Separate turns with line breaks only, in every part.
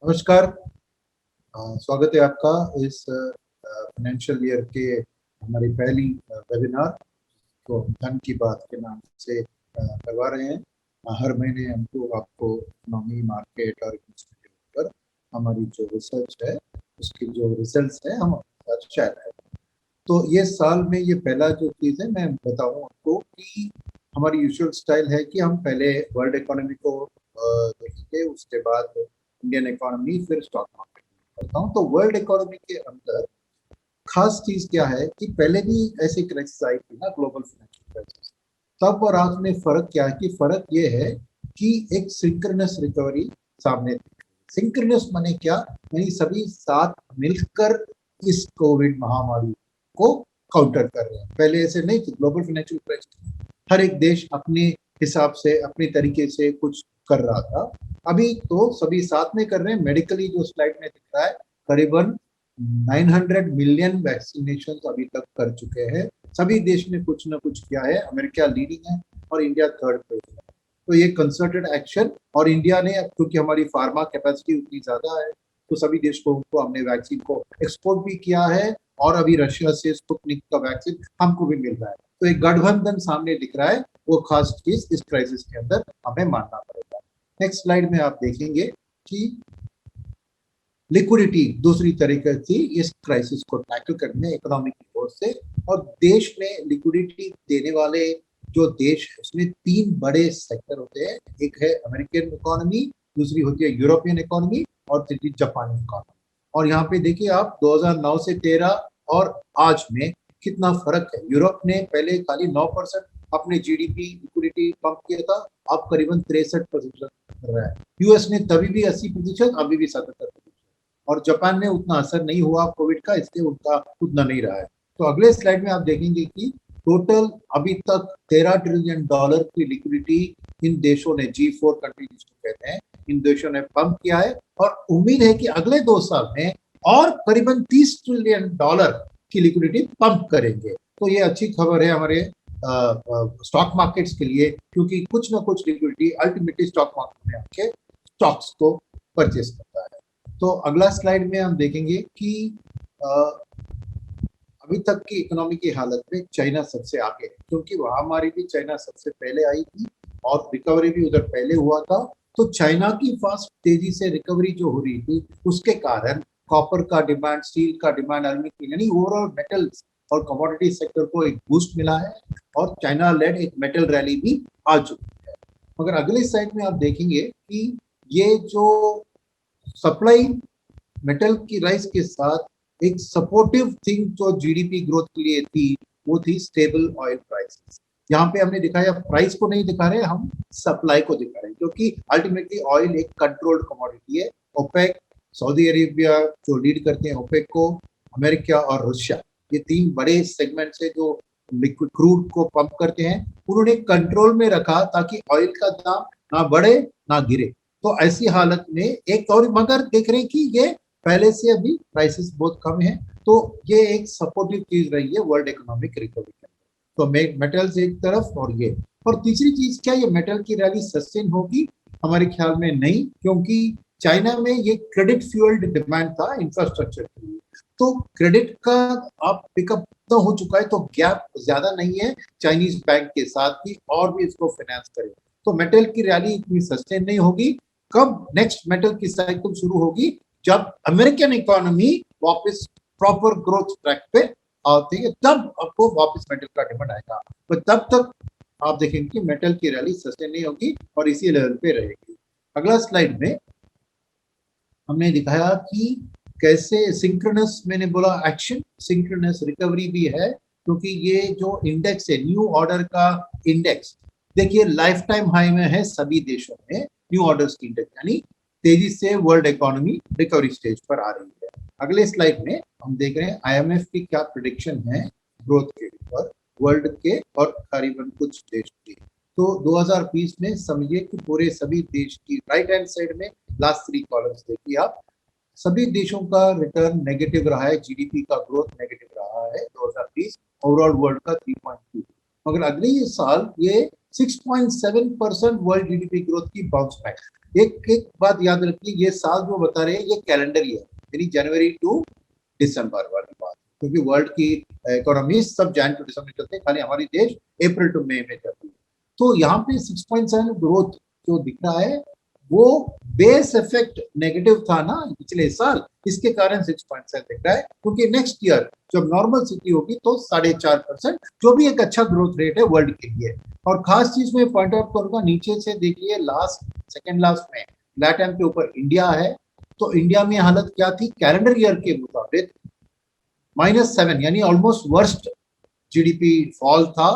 नमस्कार। स्वागत है आपका इस फाइनेंशियल ईयर के हमारी पहली वेबिनार को हम धन की बात के नाम से करवा रहे हैं। हर महीने हमको आपको इकोनॉमी, मार्केट और के ऊपर हमारी जो रिसर्च है उसके जो रिजल्ट्स हैं हम आपके साथ शेयर करें। तो ये साल में ये पहला जो चीज़ है मैं बताऊँ आपको कि हमारी यूजुअल स्टाइल है कि हम पहले वर्ल्ड इकोनॉमी को देखेंगे, उसके बाद इंडियन इकोनॉमी, फिर स्टॉक मार्केट करता हूँ। तो वर्ल्ड इकोनॉमी के अंदर खास चीज क्या है कि पहले भी ऐसी क्राइसिस आई थी ना, ग्लोबल फाइनेंशियल क्राइसिस। तब और आज में फर्क क्या है कि फर्क ये है कि एक सिंक्रोनस रिकवरी सामने थी। सिंक्रोनस माने क्या, यानी सभी साथ मिलकर इस कोविड महामारी को काउंटर कर रहे हैं। पहले ऐसे नहीं थी ग्लोबल फाइनेंशियल क्राइसिस, हर एक देश अपने हिसाब से अपने तरीके से कुछ कर रहा था। अभी तो सभी साथ में कर रहे हैं। मेडिकली जो स्लाइड में दिख रहा है, करीबन 900 मिलियन वैक्सीनेशन अभी तक कर चुके हैं। सभी देश ने कुछ ना कुछ किया है। अमेरिका लीडिंग है और इंडिया थर्ड पे है। तो ये कंसर्टेड एक्शन, और इंडिया ने, क्योंकि हमारी फार्मा कैपेसिटी उतनी ज्यादा है, तो सभी देशों को हमने वैक्सीन को एक्सपोर्ट भी किया है, और अभी रशिया से स्पुतनिक का वैक्सीन हमको भी मिल रहा है। तो एक गठबंधन सामने दिख रहा है, वो खास चीज इस क्राइसिस के अंदर हमें मानना पड़ेगा। नेक्स्ट स्लाइड में आप देखेंगे कि लिक्विडिटी दूसरी तरीके से इस क्राइसिस को टैकल करने इकोनॉमिक की ओर से। और देश में लिक्विडिटी देने वाले जो देश है उसमें तीन बड़े सेक्टर होते हैं। एक है अमेरिकन इकोनॉमी, दूसरी होती है यूरोपियन इकोनॉमी, और तीसरी जापानी इकोनॉमी। और यहाँ पे देखिए आप 2009 से 13 और आज में कितना फर्क है। यूरोप ने पहले खाली 9% अपने जीडीपी लिक्विडिटी पंप किया था, अब करीबन 63% कर रहा है। यूएस ने तभी भी 80%, अभी भी 77%। और जापान में उतना असर नहीं हुआ कोविड का, इसलिए उनका उतना नहीं रहा है। तो अगले स्लाइड में आप देखेंगे कि टोटल अभी तक $13 ट्रिलियन की लिक्विडिटी इन देशों ने, G4 कंट्री जिसको कहते हैं, इन देशों ने पंप किया है। और उम्मीद है कि अगले 2 साल में और करीबन $30 ट्रिलियन की लिक्विडिटी पंप करेंगे। तो ये अच्छी खबर है हमारे स्टॉक मार्केट्स के लिए, क्योंकि कुछ ना कुछ लिक्विडिटी अल्टीमेटली स्टॉक मार्केट में आके स्टॉक्स को परचेस करता है। तो अगला स्लाइड में हम देखेंगे कि अभी तक की इकोनॉमी की हालत में चाइना सबसे आगे है, क्योंकि महामारी भी चाइना सबसे पहले आई थी और रिकवरी भी उधर पहले हुआ था। तो चाइना की फास्ट तेजी से रिकवरी जो हो रही थी, उसके कारण कॉपर का डिमांड, स्टील का डिमांड, एल्यूमिनियम, यानी ओवरऑल मेटल्स और कमोडिटी सेक्टर को एक बूस्ट मिला है, और चाइना लेड एक मेटल रैली भी आ चुकी है। मगर अगले साइड में आप देखेंगे कि ये जो सप्लाई मेटल की राइज के साथ एक सपोर्टिव थिंग जो जीडीपी ग्रोथ के लिए थी, वो थी स्टेबल ऑयल प्राइसेस। यहाँ पे हमने दिखाया, प्राइस को नहीं दिखा रहे, हम सप्लाई को दिखा रहे हैं, क्योंकि अल्टीमेटली ऑयल एक कंट्रोल्ड कमोडिटी है। ओपेक, सऊदी अरेबिया जो लीड करते हैं ओपेक को, अमेरिका और रशिया, ये तीन बड़े सेगमेंट से जो लिक्विड क्रूड को पंप करते हैं, उन्होंने कंट्रोल में रखा ताकि ऑयल का दाम ना बढ़े ना गिरे। तो ऐसी हालत में एक, और मगर देख रहे हैं कि ये पहले से अभी प्राइसेस बहुत कम है, तो ये एक सपोर्टिव चीज रही है वर्ल्ड इकोनॉमिक रिकवरी के अंदर। तो मेटल्स एक तरफ, और ये, और तीसरी चीज क्या, ये मेटल की रैली सस्टेन होगी? हमारे ख्याल में नहीं, क्योंकि चाइना में ये क्रेडिट फ्यूल्ड डिमांड था इंफ्रास्ट्रक्चर के लिए। तो क्रेडिट का आप पिकअप तो हो चुका है, तो गैप ज्यादा नहीं है चाइनीज बैंक के साथ की, और भी इसको फाइनेंस करें। तो मेटल की रैली इतनी सस्टेन नहीं होगी। कब नेक्स्ट मेटल की साइकिल शुरू होगी? जब अमेरिकन इकोनॉमी वापस प्रॉपर ग्रोथ ट्रैक पे आती है, तब आपको वापस मेटल का डिमांड आएगा। तो तब तक आप देखेंगे कि मेटल की रैली सस्टेन नहीं होगी और इसी लेवल पे रहेगी। अगला स्लाइड में हमने दिखाया कि कैसे सिंक्रोनस, मैंने बोला एक्शन, सिंक्रोनस रिकवरी भी है, क्योंकि ये जो इंडेक्स है, न्यू ऑर्डर का इंडेक्स, देखिए लाइफ टाइम हाई में है सभी देशों में न्यू ऑर्डर्स की इंडेक्स, यानी तेजी से वर्ल्ड इकोनॉमी रिकवरी स्टेज पर आ रही है। अगले स्लाइड में हम देख रहे हैं आईएमएफ की क्या प्रिडिक्शन है ग्रोथ के ऊपर वर्ल्ड के और करीबन कुछ देश की। तो 2020 में समझिए कि पूरे सभी देश की, राइट हैंड साइड में लास्ट 3 कॉलम्स देखिए आप, सभी देशों का रिटर्न नेगेटिव रहा है, जीडीपी का ग्रोथ नेगेटिव रहा है 2020, ओवरऑल वर्ल्ड का 3.2। मगर अगले ये साल ये 6.7% वर्ल्ड जीडीपी ग्रोथ की बाउंस बैक। एक एक बात याद रखिए, ये साल जो बता रहे हैं ये कैलेंडर ईयर, यानी जनवरी टू दिसंबर वाली बात, क्योंकि वर्ल्ड की इकोनॉमी सब जैन टू दिसंबर चलते हैं, खाली हमारी देश अप्रैल टू मई में चलती है। तो यहाँ पे 6.7 ग्रोथ जो दिख रहा है वो बेस इफेक्ट नेगेटिव था ना पिछले साल, इसके कारण 6.7 दिख रहा है, क्योंकि नेक्स्ट ईयर जब नॉर्मल सिटी होगी तो 4.5%, जो भी एक अच्छा ग्रोथ रेट है वर्ल्ड के लिए। और खास चीज में पॉइंट आउट करूंगा, नीचे से देखिए लास्ट सेकेंड लास्ट में लैटिन के ऊपर इंडिया है, तो इंडिया में हालत क्या थी कैलेंडर ईयर के मुताबिक -7, यानी ऑलमोस्ट वर्स्ट जीडीपी फॉल था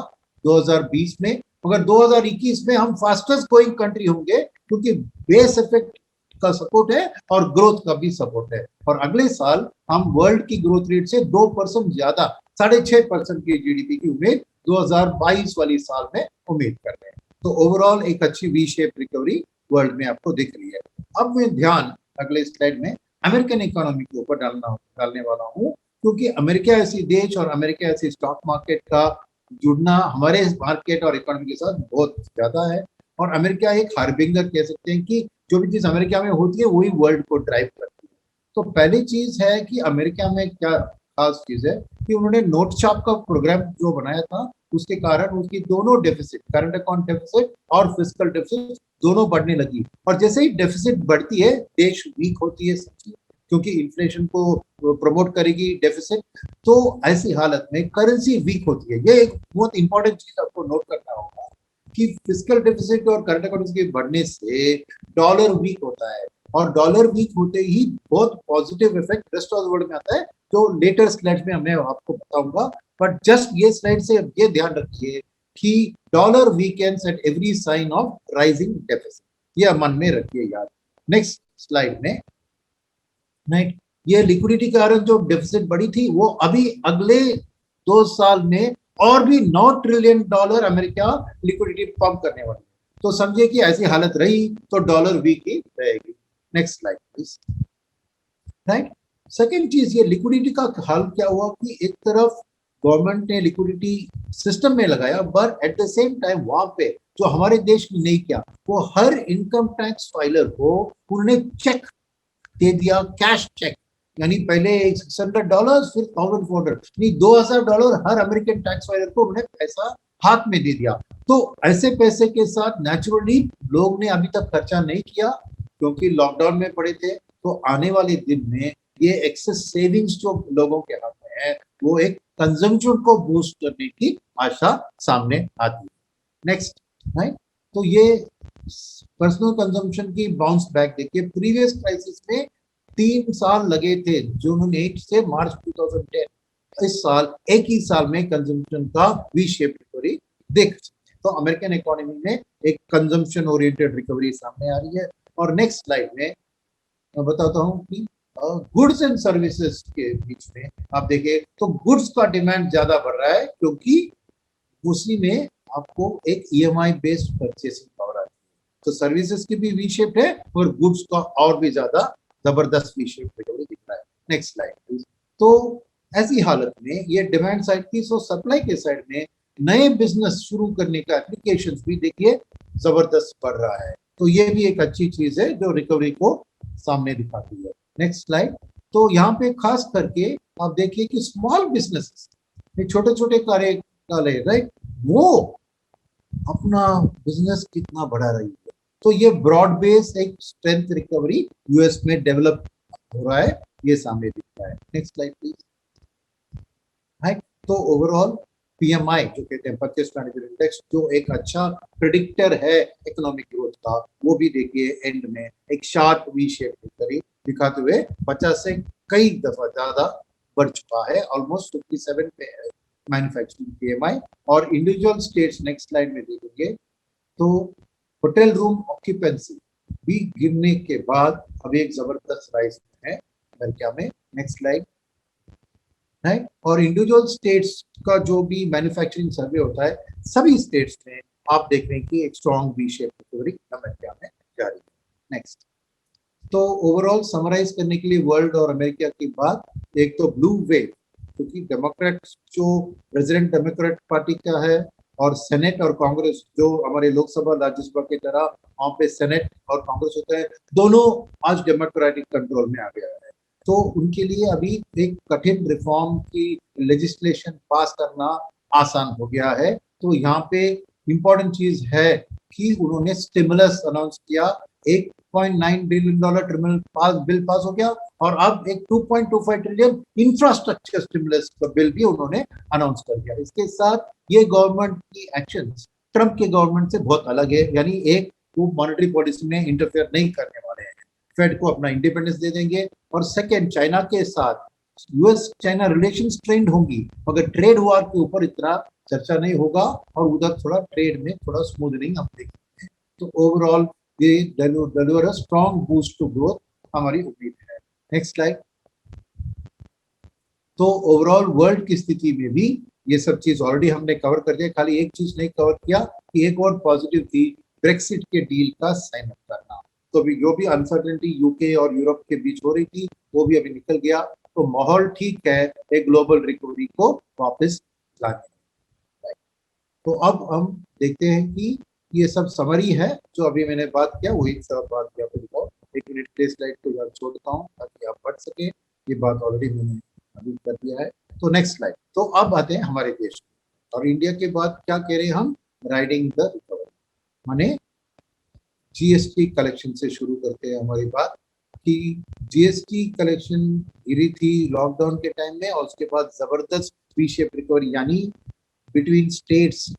2020 में। मगर 2021 में हम फास्टेस्ट ग्रोइंग कंट्री होंगे, क्योंकि बेस इफेक्ट का सपोर्ट है और ग्रोथ का भी सपोर्ट है। और अगले साल हम वर्ल्ड की ग्रोथ रेट से 2% ज्यादा 6.5% की जीडीपी की उम्मीद 2022 वाली साल में उम्मीद कर रहे हैं। तो ओवरऑल एक अच्छी वी शेप रिकवरी वर्ल्ड में आपको दिख रही है। अब मैं ध्यान अगले स्लाइड में अमेरिकन इकोनॉमी के ऊपर डालने वाला हूँ, क्योंकि अमेरिका ऐसी देश और अमेरिका ऐसी स्टॉक मार्केट का जुड़ना हमारे मार्केट और इकोनॉमी के साथ बहुत ज्यादा है। और अमेरिका एक हार्बिंगर कह सकते हैं कि जो भी चीज अमेरिका में होती है वही वर्ल्ड को ड्राइव करती है। तो पहली चीज है कि अमेरिका में क्या खास चीज है कि उन्होंने नोट छाप का प्रोग्राम जो बनाया था, उसके कारण उसकी दोनों डेफिसिट, करंट अकाउंट डेफिसिट और फिस्कल डेफिसिट दोनों बढ़ने लगी। और जैसे ही डेफिसिट बढ़ती है देश वीक होती है, क्योंकि इन्फ्लेशन को प्रमोट करेगी डेफिसिट। तो ऐसी हालत में करेंसी वीक होती है। ये एक बहुत इंपॉर्टेंट चीज आपको नोट करना होगा कि फिस्कल डेफिसिट और करंट अकाउंट के बढ़ने से डॉलर वीक होता है, और डॉलर वीक होते ही बहुत positive effect rest of the world में आता है, जो लेटर स्लाइड में मैं आपको बताऊंगा। बट जस्ट ये स्लाइड से ये ध्यान रखिए कि dollar weakens at every sign of rising deficit, ये मन में रखिए याद। नेक्स्ट स्लाइड में राइट, ये लिक्विडिटी के कारण जो डेफिसिट बढ़ी थी वो अभी अगले 2 साल में और भी $9 ट्रिलियन अमेरिका लिक्विडिटी पंप करने वाली है। तो समझिए कि ऐसी हालत रही तो डॉलर वीक ही रहेगी। Next slide please. Right, second चीज, ये लिक्विडिटी का हाल क्या हुआ कि एक तरफ गवर्नमेंट ने लिक्विडिटी सिस्टम में लगाया, but at the same time वहां पे जो हमारे देश में नहीं किया, वो हर इनकम टैक्स फाइलर को उन्होंने चेक दे दिया, कैश चेक, यानी पहले $600 फिर $1400, यानी $2000 हर अमेरिकन टैक्स फाइलर को उन्होंने पैसा हाथ में दे दिया। तो ऐसे पैसे के साथ नेचुरली लोग ने अभी तक खर्चा नहीं किया क्योंकि लॉकडाउन में पड़े थे। तो आने वाले दिन में ये एक्सेस सेविंग्स जो लोगों के हाथ में है वो एक कंजम्पशन को बूस्ट करने की आशा सामने आती है। नेक्स्ट राइट, तो ये पर्सनल कंजम्पशन की बाउंस बैक देखिए, प्रीवियस क्राइसिस में 3 साल लगे थे, जून 8 से मार्च 2010। इस साल एक ही साल में कंजम्पशन का वी शेप रिकवरी देख सकते हैं। तो अमेरिकन इकोनॉमी में एक कंजम्पशन ओरिएंटेड रिकवरी सामने आ रही है। और नेक्स्ट स्लाइड में मैं बताता हूं कि गुड्स एंड सर्विसेज के बीच में आप देखिए तो गुड्स का डिमांड ज्यादा बढ़ रहा है, क्योंकि उसी में आपको एक ईएमआई बेस्ड परचेसिंग पावर आती है। तो सर्विसेज की भी वी शेप है और गुड्स का और भी ज्यादा जबरदस्त वी शेप रिकवरी दिख रहा है। Next slide please. तो ऐसी हालत में ये डिमांड साइड की, सो सप्लाई के साइड में नए बिजनेस शुरू करने का एप्लीकेशंस भी देखिए जबरदस्त बढ़ रहा है। तो ये भी एक अच्छी चीज है जो रिकवरी को सामने दिखाती है। Next slide. तो यहाँ पे खास करके आप देखिए कि स्मॉल बिजनेसेस, छोटे छोटे कार्य राइट, वो अपना बिजनेस कितना बढ़ा रही है। तो ये ब्रॉड बेस एक स्ट्रेंथ रिकवरी यूएस में डेवलप हो रहा है, ये सामने दिख रहा है। Next slide please. राइट, तो ओवरऑल पीएमआई जो कहते हैं परचेज मैनेजर इंडेक्स, जो एक अच्छा प्रिडिक्टर है इकोनॉमिक ग्रोथ का, वो भी देखिए एंड में एक शार्प वी शेप रिकवरी दिखाते हुए 50 से कई दफा ज्यादा बढ़ चुका है, ऑलमोस्ट 57 पे है मैन्युफैक्चरिंग पीएमआई। और इंडिविजुअल स्टेट्स नेक्स्ट स्लाइड में देखेंगे तो होटल रूम ऑक्यूपेंसी भी गिरने के बाद अब एक जबरदस्त राइज है अमेरिका में। Next slide. राइट, और इंडिविजुअल स्टेट्स का जो भी मैन्युफैक्चरिंग सर्वे होता है सभी स्टेट्स में आप देख रहे हैं कि एक strong V shape recovery America में जारी है। नेक्स्ट। तो ओवरऑल समराइज करने के लिए वर्ल्ड और अमेरिका की बात, एक तो ब्लू वेव, क्योंकि डेमोक्रेट जो प्रेसिडेंट डेमोक्रेट पार्टी का है और सेनेट और कांग्रेस, जो हमारे लोकसभा राज्यसभा की तरह वहां पे सेनेट और कांग्रेस होता है, दोनों आज डेमोक्रेटिक कंट्रोल में आ गया है। तो उनके लिए अभी एक कठिन रिफॉर्म की लेजिस्लेशन पास करना आसान हो गया है। तो यहाँ पे इंपॉर्टेंट चीज है कि उन्होंने स्टिमुलस अनाउंस किया, $1.9 बिलियन बिल पास हो गया, और अब एक 2.25 ट्रिलियन इंफ्रास्ट्रक्चर स्टिमुलस का बिल भी उन्होंने अनाउंस कर दिया। इसके साथ ये गवर्नमेंट की एक्शंस ट्रंप के गवर्नमेंट से बहुत अलग है, यानी एक वो मॉनेटरी पॉलिसी में इंटरफेयर नहीं करने वाले हैं, फेड को अपना इंडिपेंडेंस दे देंगे। और सेकेंड, चाइना के साथ यूएस चाइना रिलेशंस ट्रेंड होंगी, मगर ट्रेड वॉर के ऊपर इतना चर्चा नहीं होगा, और उधर थोड़ा ट्रेड में थोड़ा स्मूथनिंग हम देखेंगे। तो ओवरऑल ये deliver a strong boost to growth, हमारी उम्मीद है। Next slide. तो ओवरऑल वर्ल्ड की स्थिति में भी ये सब चीज ऑलरेडी हमने कवर कर दिया, खाली एक चीज नहीं कवर किया कि एक और पॉजिटिव थी, ब्रेक्सिट के डील का साइन अप करना। तो अभी जो भी अनसर्टेनिटी यूके और यूरोप के बीच हो रही थी वो भी अभी निकल गया, तो माहौल ठीक है एक ग्लोबल रिकवरी को वापस लाने। तो अब हम देखते हैं कि ये सब समरी है जो अभी मैंने बात किया, वही सब बात किया। फिर एक मिनट के स्लाइड को याद छोड़ देता हूँ ताकि आप पढ़ सके, ये बात ऑलरेडी मैंने अभी कर दिया है। तो नेक्स्ट स्लाइड। तो अब आते हैं हमारे देश और इंडिया के बाद क्या कह रहे हैं हम, राइडिंग द रिकवरी, माने जीएसटी कलेक्शन से शुरू करते हैं हमारी बात। कि जीएसटी कलेक्शन गिरी थी लॉकडाउन के टाइम में, और उसके बाद जबरदस्त वी शेप रिकवरी, यानी बिटवीन स्टेट्स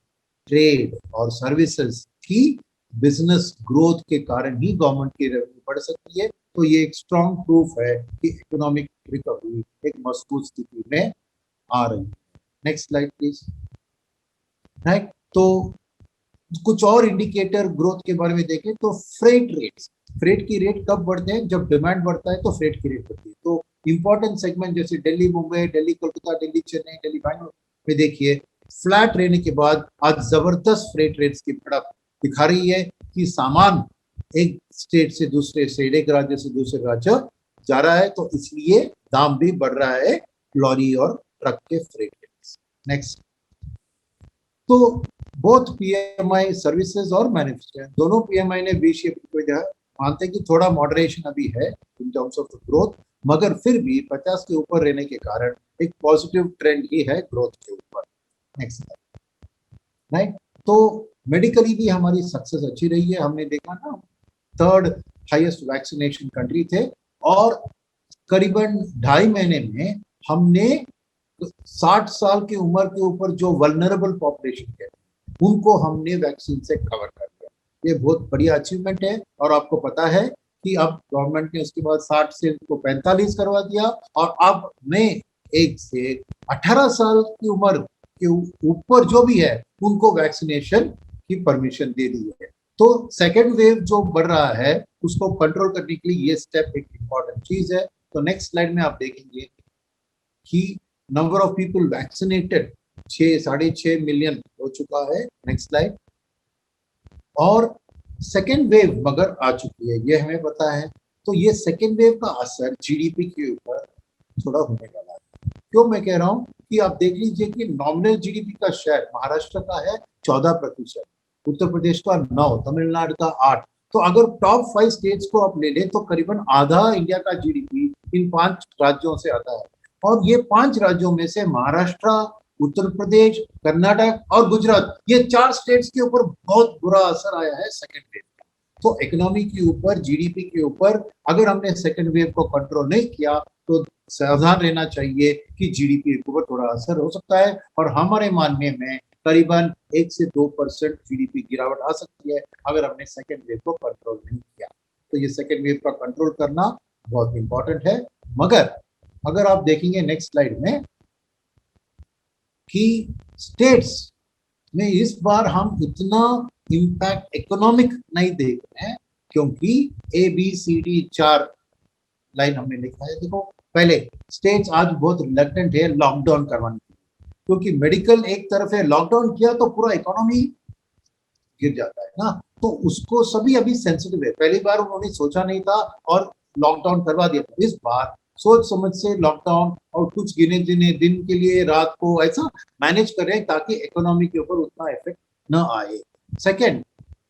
ट्रेड और सर्विसेज की बिजनेस ग्रोथ के कारण ही गवर्नमेंट की रेवेन्यू बढ़ सकती है। तो ये एक स्ट्रॉन्ग प्रूफ है कि इकोनॉमिक रिकवरी एक मजबूत स्थिति में आ रही है। Next slide please. राइट, तो कुछ और इंडिकेटर ग्रोथ के बारे में देखें तो फ्रेट रेट्स, फ्रेट की रेट कब बढ़ते हैं, जब डिमांड बढ़ता है तो फ्रेट की रेट बढ़ती है। तो इंपॉर्टेंट सेगमेंट जैसे दिल्ली मुंबई, दिल्ली कोलकाता, दिल्ली चेन्नई, दिल्ली बैंगलोर में देखिए फ्लैट रहने के बाद आज जबरदस्त फ्रेट रेट्स की बढ़त दिखा रही है कि सामान एक स्टेट से दूसरे स्टेट, एक राज्य से दूसरे राज्य जा रहा है, तो इसलिए दाम भी बढ़ रहा है लॉरी और ट्रक के फ्रेट रेट्स। नेक्स्ट। तो बोथ पीएमआई सर्विसेज और मैन्युफैक्चरिंग दोनों पीएमआई ने वी शेप मानते हैं कि थोड़ा मॉडरेशन अभी है इन टर्म्स ऑफ ग्रोथ, मगर फिर भी 50 के ऊपर रहने के कारण एक पॉजिटिव ट्रेंड ही है ग्रोथ के ऊपर। Next right. तो मेडिकली भी हमारी सक्सेस अच्छी रही है, हमने देखा ना, थर्ड हाईएस्ट वैक्सीनेशन कंट्री थे, और करीबन 2.5 महीने में हमने 60 साल की उम्र के ऊपर जो वल्नरेबल पॉपुलेशन है उनको हमने वैक्सीन से कवर कर दिया। ये बहुत बढ़िया अचीवमेंट है, और आपको पता है कि अब गवर्नमेंट ने उसके बाद 60 से उसको 45 करवा दिया, और अब नए 1 से 18 साल की उम्र के ऊपर जो भी है उनको वैक्सीनेशन की परमिशन दे दी है। तो सेकेंड वेव जो बढ़ रहा है उसको कंट्रोल करने के लिए ये स्टेप एक इंपॉर्टेंट चीज है। तो नेक्स्ट स्लाइड में आप देखेंगे कि number of people vaccinated 6.5 million हो चुका है। Next slide. और सेकेंड वेव मगर आ चुकी है, ये हमें पता है। तो ये सेकेंड वेव का असर जीडीपी के ऊपर थोड़ा होने वाला है। क्यों मैं कह रहा हूँ कि आप देख लीजिए कि नॉमिनल जीडीपी का शेयर महाराष्ट्र का है 14%, उत्तर प्रदेश का 9%, तमिलनाडु का 8%। तो अगर टॉप 5 स्टेट्स को आप ले लें तो करीबन आधा इंडिया का जीडीपी इन 5 राज्यों से आता है, और ये 5 राज्यों में से महाराष्ट्र, उत्तर प्रदेश, कर्नाटक और गुजरात, ये 4 स्टेट्स के ऊपर बहुत बुरा असर आया है सेकेंड वेव। तो इकोनॉमी के ऊपर, जीडीपी के ऊपर अगर हमने सेकेंड वेव को कंट्रोल नहीं किया तो सावधान रहना चाहिए कि जीडीपी के ऊपर थोड़ा असर हो सकता है, और हमारे मानने में करीबन 1 से 2% जीडीपी गिरावट आ सकती है अगर हमने सेकेंड वेव को कंट्रोल नहीं किया। तो ये सेकेंड वेव का कंट्रोल करना बहुत इंपॉर्टेंट है। मगर अगर आप देखेंगे नेक्स्ट स्लाइड में कि स्टेट्स में इस बार हम इतना इम्पैक्ट इकोनॉमिक नहीं देख रहे हैं, क्योंकि ABCD 4 लाइन हमने लिखा है। देखो, पहले स्टेट्स आज बहुत रिलक्टेंट है लॉकडाउन करवाने के लिए, क्योंकि मेडिकल एक तरफ है, लॉकडाउन किया तो पूरा इकोनॉमी गिर जाता है ना, तो उसको सभी अभी सेंसिटिव है। पहली बार उन्होंने सोचा नहीं था और लॉकडाउन करवा दिया। इस बार सोच समझ से लॉकडाउन और कुछ गिने गिने दिन के लिए रात को ऐसा मैनेज कर रहे हैं ताकि इकोनॉमी के ऊपर उतना इफेक्ट न आए। सेकंड,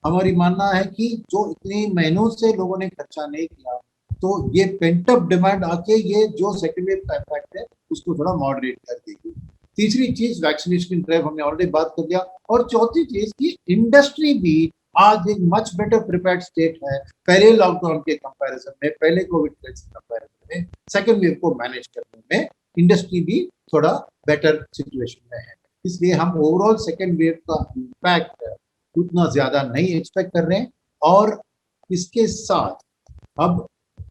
हमारी मानना है कि जो इतने महीनों से लोगों ने खर्चा नहीं किया, तो ये पेंट अप डिमांड आके ये जो सेकेंड वेव का इफेक्ट है उसको थोड़ा मॉडरेट कर देगी। तीसरी चीज वैक्सीनेशन ड्राइव, हमने ऑलरेडी बात कर दिया। और चौथी चीज की इंडस्ट्री भी आज एक मच बेटर प्रिपेयर्ड स्टेट है पहले लॉकडाउन के कंपैरिजन में, पहले कोविड के कंपैरिजन में सेकेंड वेव को मैनेज करने में इंडस्ट्री भी थोड़ा बेटर सिचुएशन में है। इसलिए हम ओवरऑल सेकेंड वेव का इम्पैक्ट उतना ज्यादा नहीं एक्सपेक्ट कर रहे हैं। और इसके साथ अब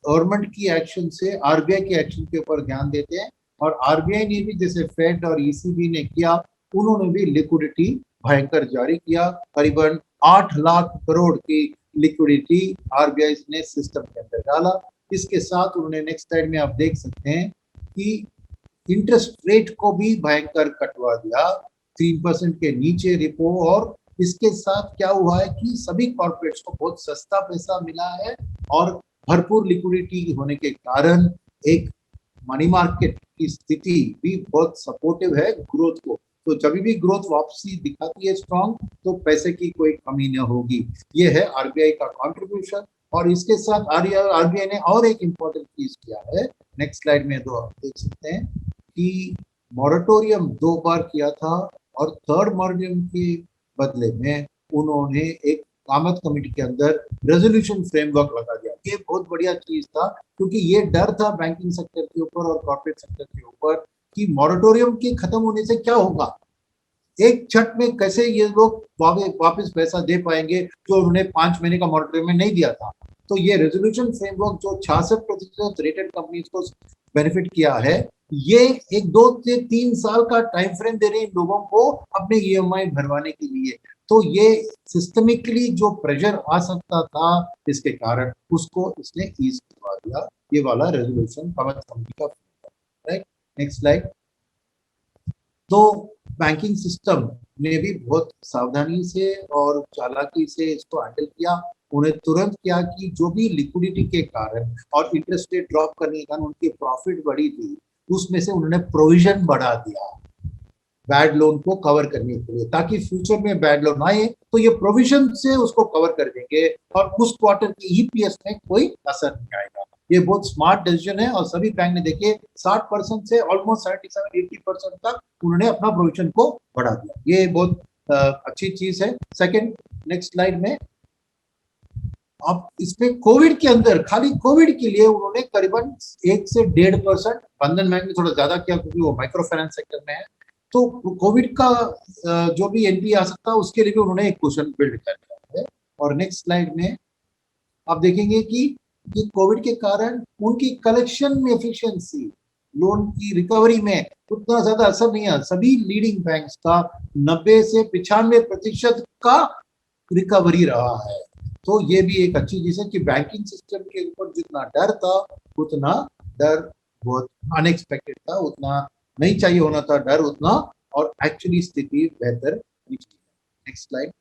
गवर्नमेंट की एक्शन से आरबीआई के एक्शन के ऊपर ध्यान देते हैं। और आरबीआई ने भी जैसे फेड और ईसीबी ने किया, उन्होंने भी लिक्विडिटी भयंकर जारी किया। करीबन 8 लाख करोड़ की लिक्विडिटी आरबीआई ने सिस्टम के अंदर डाला। इसके साथ उन्होंने नेक्स्ट स्लाइड में आप देख सकते हैं कि इंटरेस्ट रेट को भी भयंकर कटवा दिया, 3% के नीचे रिपो। और इसके साथ क्या हुआ है कि सभी कॉर्पोरेट्स को बहुत सस्ता पैसा मिला है और भरपूर लिक्विडिटी होने के कारण एक मनी मार्केट की स्थिति भी बहुत सपोर्टिव है ग्रोथ को। तो जब भी ग्रोथ वापसी दिखाती है स्ट्रॉन्ग, तो पैसे की कोई कमी न होगी। ये है आरबीआई का कंट्रीब्यूशन। और इसके साथ आरबीआई ने और एक इम्पोर्टेंट चीज किया है, नेक्स्ट स्लाइड में दो आप देख सकते हैं कि मॉरेटोरियम 2 बार किया था और थर्ड मॉरेटोरियम के बदले में उन्होंने एक कामत कमेटी के अंदर रेजोल्यूशन फ्रेमवर्क लगा दिया। ये बहुत बढ़िया चीज था, क्योंकि ये डर था बैंकिंग सेक्टर के ऊपर और कॉर्पोरेट सेक्टर के ऊपर कि मॉरेटोरियम के खत्म होने से क्या होगा, एक छठ में कैसे ये लोग वापस पैसा दे पाएंगे जो उन्होंने 5 महीने का मॉरेटोरियम में नहीं दिया था। तो ये रेजोल्यूशन फ्रेमवर्क जो 66% रेटेड कंपनीज को बेनिफिट किया है, ये एक 2 से 3 साल का टाइम फ्रेम दे रहे हैं लोगों को अपने ईएमआई भरवाने के लिए। तो ये सिस्टमिकली जो प्रेशर आ सकता था इसके कारण, उसको इसने ईज करवा दिया, ये वाला रेजोल्यूशन कामत कमेटी का। Right, next slide. तो बैंकिंग सिस्टम ने भी बहुत सावधानी से और चालाकी से इसको हैंडल किया। उन्हें तुरंत क्या कि जो भी लिक्विडिटी के कारण और इंटरेस्ट रेट ड्रॉप करने के कारण उनकी प्रॉफिट बढ़ी थी, उसमें से उन्होंने प्रोविजन बढ़ा दिया बैड लोन को कवर करने के लिए, ताकि फ्यूचर में बैड लोन आए तो ये प्रोविजन से उसको कवर कर देंगे और उस क्वार्टर की ईपीएस में कोई असर नहीं आएगा। ये बहुत स्मार्ट डिसीजन है और सभी बैंक ने देखिए 60% से ऑलमोस्ट 77-80% तक उन्होंने अपना प्रोविजन को बढ़ा दिया। ये बहुत अच्छी चीज है। सेकंड, नेक्स्ट स्लाइड में अब इसमें कोविड के अंदर खाली कोविड के लिए उन्होंने करीबन 1 से 1.5%, बंधन बैंक ने थोड़ा ज्यादा किया क्योंकि वो माइक्रो फाइनेंस सेक्टर में है, तो कोविड का जो भी एनपी आ सकता है उसके लिए भी उन्होंने एक क्वेश्चन बिल्ड कर दिया है। और नेक्स्ट स्लाइड में आप देखेंगे कि कोविड के कारण उनकी कलेक्शन एफिशिएंसी, लोन की रिकवरी में उतना ज्यादा असर नहीं है। सभी लीडिंग बैंक्स का 90 से 95% का रिकवरी रहा है। तो ये भी एक अच्छी चीज है कि बैंकिंग सिस्टम के ऊपर जितना डर था, उतना डर बहुत अनएक्सपेक्टेड था, उतना नहीं चाहिए होना था डर उतना, और एक्चुअली स्थिति बेहतर निकली। Next slide.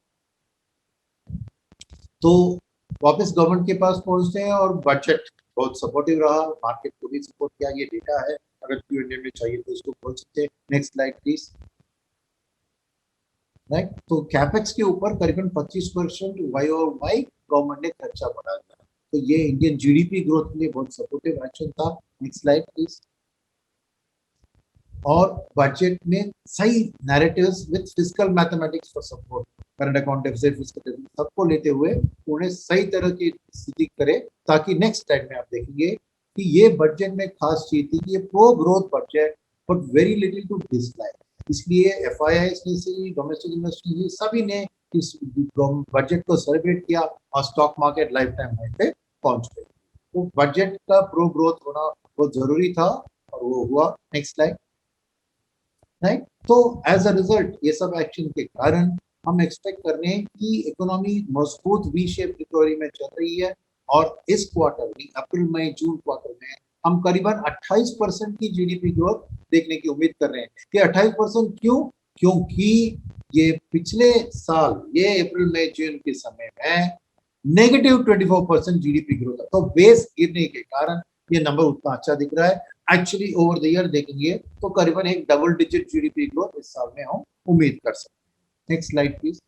तो वापस गवर्नमेंट के पास पहुंचते हैं और बजट बहुत सपोर्टिव रहा, मार्केट को भी सपोर्ट किया। ये डेटा है, अगर क्यूएनए में चाहिए तो इसको खोल सकते हैं। Next slide please. राइट, तो कैपेक्स के ऊपर करीबन 25% वाई गवर्नमेंट ने खर्चा बढ़ा दिया, तो ये इंडियन जीडीपी ग्रोथ के लिए बहुत सपोर्टिव एक्शन था। Next slide please. और बजट में सही narratives with fiscal mathematics for support, current account deficit, fiscal deficit सबको लेते हुए उन्हें सही तरह की स्थिति करे, ताकि नेक्स्ट स्लाइड में आप देखेंगे कि ये बजट में खास चीज थी कि ये pro growth budget but very little to dislike. इसलिए एफआईआईस ने से डोमेस्टिक इन्वेस्टर्स सभी ने इस बजट को सेलिब्रेट किया और stock market life time high पे पहुंच गई। तो बजट का प्रो ग्रोथ होना बहुत जरूरी था और वो हुआ। Next slide. राइट, तो एज अ रिजल्ट ये सब एक्शन के कारण हम एक्सपेक्ट कर रहे हैं कि इकोनॉमी मजबूत वी शेप रिकवरी में चल रही है। और इस क्वार्टर में, अप्रैल मई जून क्वार्टर में, हम करीबन 28% की जीडीपी ग्रोथ देखने की उम्मीद कर रहे हैं। ये 28% क्यों? क्योंकि ये पिछले साल ये अप्रैल मई जून के समय में -24% जीडीपी ग्रोथ है, तो बेस गिरने के कारण ये नंबर उतना अच्छा दिख रहा है। एक्चुअली ओवर द ईयर देखेंगे तो करीबन एक डबल डिजिट जीडीपी ग्रोथ इस साल में हम उम्मीद कर सकते हैं। Next slide please.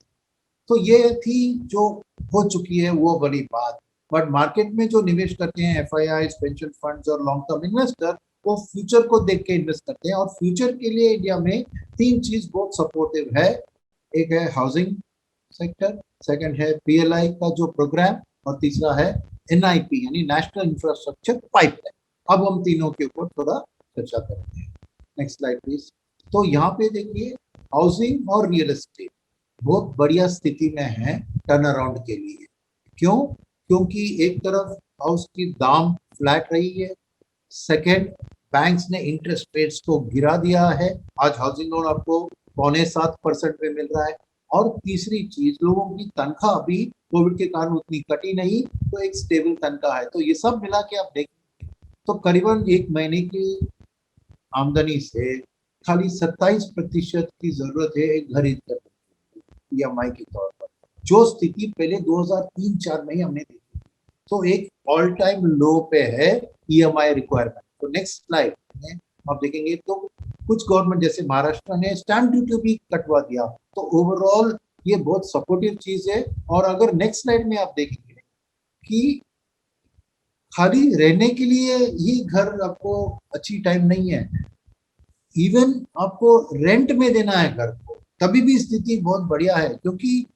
तो ये थी जो हो चुकी है वो बड़ी बात। बट मार्केट में जो निवेश करते हैं एफआईआई, पेंशन फंड्स और लॉन्ग टर्म इन्वेस्टर, वो फ्यूचर को देख के इन्वेस्ट करते हैं और फ्यूचर के लिए इंडिया में तीन चीज बहुत सपोर्टिव है। एक है हाउसिंग सेक्टर, सेकंड है पीएलआई का जो प्रोग्राम, और तीसरा है एनआईपी यानी नेशनल इंफ्रास्ट्रक्चर पाइपलाइन। अब हम तीनों के ऊपर थोड़ा चर्चा करते हैं। Next slide please. तो यहाँ पे देखिए हाउसिंग और रियल एस्टेट बहुत बढ़िया स्थिति में है टर्न अराउंड के लिए। क्यों? क्योंकि एक तरफ हाउस की दाम फ्लैट रही है, सेकंड बैंक्स ने इंटरेस्ट रेट्स को गिरा दिया है, आज हाउसिंग लोन आपको 6.25% में मिल रहा है, और तीसरी चीज लोगों की तनख्वाह अभी कोविड के कारण उतनी कटी नहीं, तो एक स्टेबल तनख्वाह है। तो ये सब मिला के आप देखें तो करीबन एक महीने की आमदनी से खाली 27% की जरूरत है एक खरीद करने ईएमआई के तौर पर, जो स्थिति पहले 2003-4 में ही हमने देखी। तो एक ऑल टाइम लो पे है ईएमआई रिक्वायरमेंट। तो नेक्स्ट स्लाइड में आप देखेंगे तो कुछ गवर्नमेंट जैसे महाराष्ट्र ने स्टैंप ड्यूटी भी कटवा दिया। तो ओवरऑल ये बहुत सपोर्टिव चीज है। और अगर नेक्स्ट स्लाइड में आप देखेंगे कि खाली रहने के लिए ही घर आपको अच्छी टाइम नहीं है, इवन आपको रेंट में देना है घर को, तभी भी स्थिति बहुत बढ़िया है, क्योंकि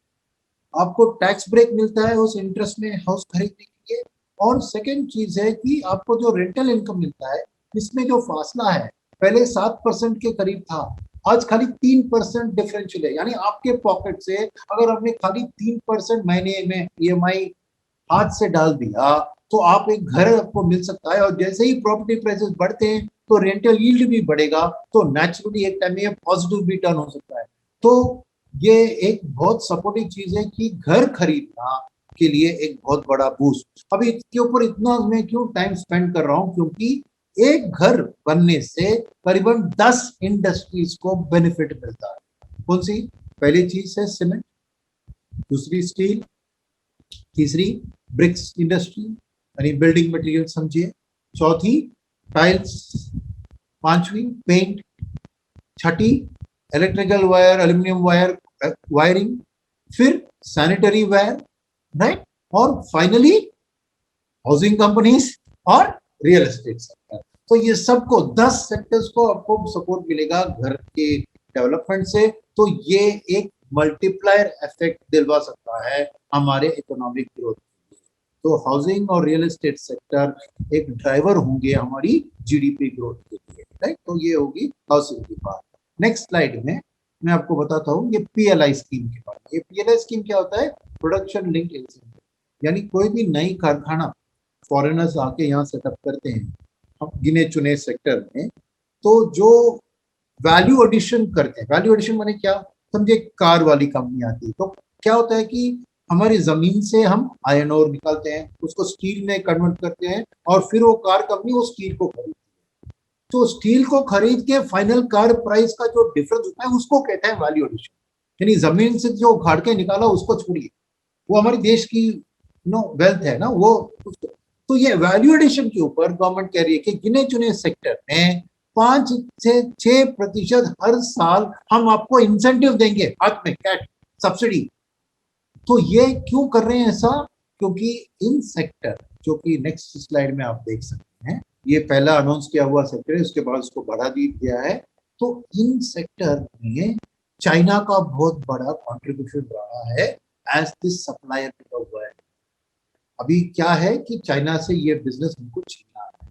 आपको टैक्स ब्रेक मिलता है उस इंटरेस्ट में हाउस खरीदने के लिए। और सेकंड चीज है कि आपको जो रेंटल इनकम मिलता है इसमें जो फासला है, पहले 7% के करीब था, आज खाली 3% डिफरेंशियल है। यानी आपके पॉकेट से अगर आपने खाली 3% महीने में ईएमआई हाथ से डाल दिया तो आप एक घर आपको मिल सकता है। और जैसे ही प्रॉपर्टी प्राइसेस बढ़ते हैं तो रेंटल यील्ड भी बढ़ेगा, तो नेचुरली एक टाइम में पॉजिटिव भी टर्न हो सकता है। तो ये एक बहुत सपोर्टिव चीज है कि घर खरीदना के लिए एक बहुत बड़ा बूस्ट। अभी इसके ऊपर इतना मैं क्यों टाइम स्पेंड कर रहा हूं, क्योंकि एक घर बनने से करीबन 10 इंडस्ट्रीज को बेनिफिट मिलता है। कौन सी? पहली चीज है सीमेंट, दूसरी स्टील, तीसरी ब्रिक्स इंडस्ट्री यानी बिल्डिंग मटेरियल समझिए, चौथी टाइल्स, पांचवी पेंट, छठी electrical wire, aluminium wire wiring, फिर सैनिटरी वायर, राइट, और फाइनली हाउसिंग कंपनीज और रियल एस्टेट सेक्टर। तो ये सबको 10 सेक्टर्स को आपको सपोर्ट मिलेगा घर के डेवलपमेंट से। तो ये एक मल्टीप्लायर इफेक्ट दिलवा सकता है हमारे इकोनॉमिक ग्रोथ के लिए। तो हाउसिंग और रियल एस्टेट सेक्टर एक ड्राइवर होंगे हमारी जीडीपी ग्रोथ के लिए, राइट। तो ये होगी हाउसिंग की बात। नेक्स्ट स्लाइड में मैं आपको बताता हूँ ये पीएलआई स्कीम के बारे में। ये पीएलआई स्कीम क्या होता है? Production link incentive. यानी कोई भी नई कारखाना फॉरेनर्स आके यहाँ सेटअप करते हैं हम गिने चुने सेक्टर में, तो जो वैल्यू एडिशन करते हैं, वैल्यू एडिशन माने क्या? समझे कार वाली कंपनी आती है तो क्या होता है कि हमारी जमीन से हम आयरन ओर निकालते हैं, उसको स्टील में कन्वर्ट करते हैं, और फिर वो कार कंपनी वो स्टील को खरीदती है। तो स्टील को खरीद के फाइनल कार प्राइस का जो डिफरेंस होता है उसको कहते हैं वैल्यू एडिशन। यानी जमीन से जो उखाड़ के निकाला उसको छोड़िए, वो हमारे देश की वेल्थ है ना वो उसको। तो ये वैल्यू एडिशन के ऊपर गवर्नमेंट कह रही है कि गिने चुने सेक्टर में 5 से 6% हर साल हम आपको इंसेंटिव देंगे, हाथ में कैश सब्सिडी। तो ये क्यों कर रहे हैं ऐसा? क्योंकि इन सेक्टर, जो कि नेक्स्ट स्लाइड में आप देख सकते हैं, ये पहला अनाउंस किया हुआ सेक्टर है, उसके बाद उसको बढ़ा दिया है। तो इन सेक्टर में चाइना का बहुत बड़ा कंट्रीब्यूशन रहा है as this supplier to the world. अभी क्या है कि चाइना से ये बिजनेस हमको छीनना है।